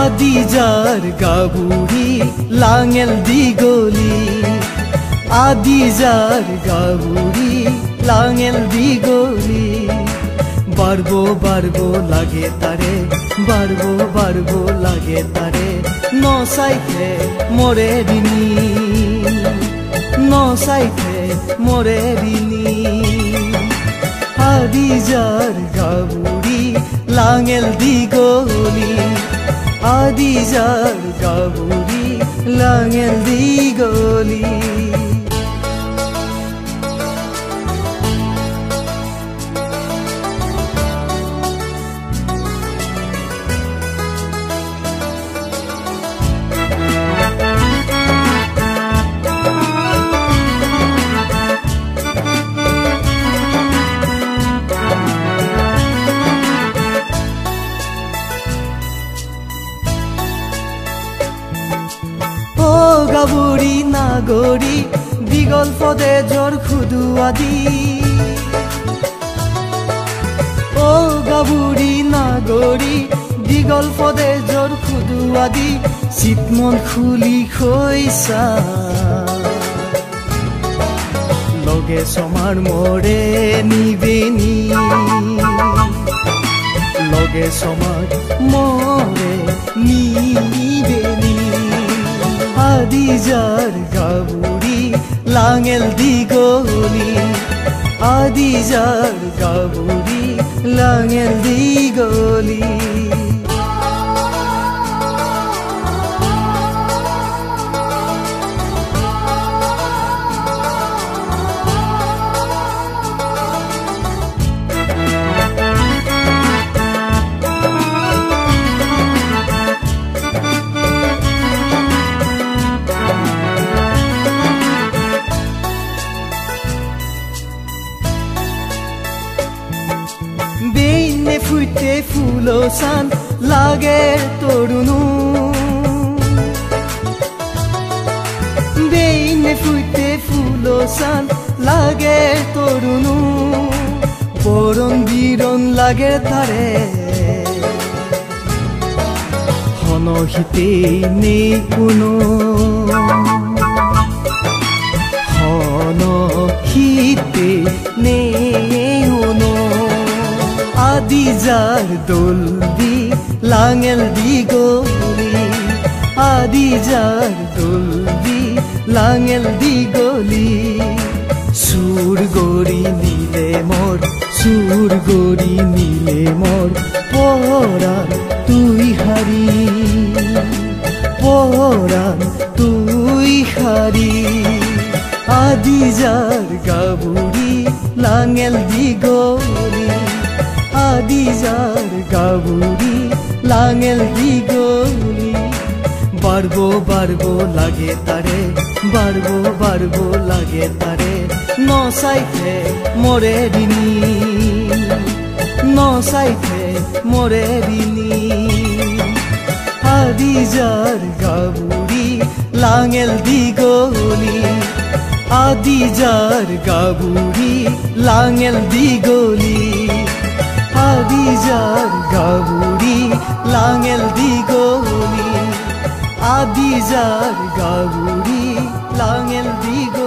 আদিজাৰ গাভুৰি লাঙেল দীঘলী আদিজাৰ গাভুৰি লাঙেল দীঘলী বাড়ব বাড়ব লাগে তাৰে বাড়ব লাগে তাৰে নচাইতে মৰে দিনী নচাইতে মৰে দিনী আদিজাৰ গাভুৰি লাঙেল দীঘলী আদিজাৰ গাভুৰি লাঙেল দীঘলী গাভুৰি নাগৰি দীঘল ফদেজৰ খুদুৱা দি ও গাভুৰি নাগৰি দীঘল ফদেজৰ খুদুৱা দি চিতমন খুলি খৈছা লগে সমাৰ মৰে নিবেনি লগে সমাৰ মৰে নিবেনি আদিজাৰ গাভুৰি লাঙেল দীঘলী আদিজাৰ গাভুৰি লাঙেল দীঘলী বেইনে ফুটে ফুলচান লাগে তৰুণু বেইনে ফুটে ফুলচান লাগে তৰুণু বৰণ বিৰণ লাগে তাৰে হনহিতে নেই কোনো হনহিতে নেই কোনো আদিজাৰ দলদি লাঙেল দীঘলী আদিজাৰ দলদি লাঙেল দীঘলী সুৰ গৰি নিলে মোৰ সুৰ গৰি নিলে মোৰ পৰাণ তুই হাৰি পৰাণ তুই হাৰি আদিজাৰ গাভুৰি লাঙেল দীঘলী আদিজাৰ গাভুৰি লাঙেল দীঘলী বাড়ব বাড়ব লাগে তাৰে বাড়ব লাগে তাৰে নচাইতে মৰে দিনী নচাইতে মৰে দিনী আদিজাৰ গাভুৰি লাঙেল দীঘলী আদিজাৰ গাভুৰি লাঙেল দীঘলী আদিজাৰ গাভুৰি লাঙেল দীঘলী আদিজাৰ গাভুৰি লাঙেল দীঘলী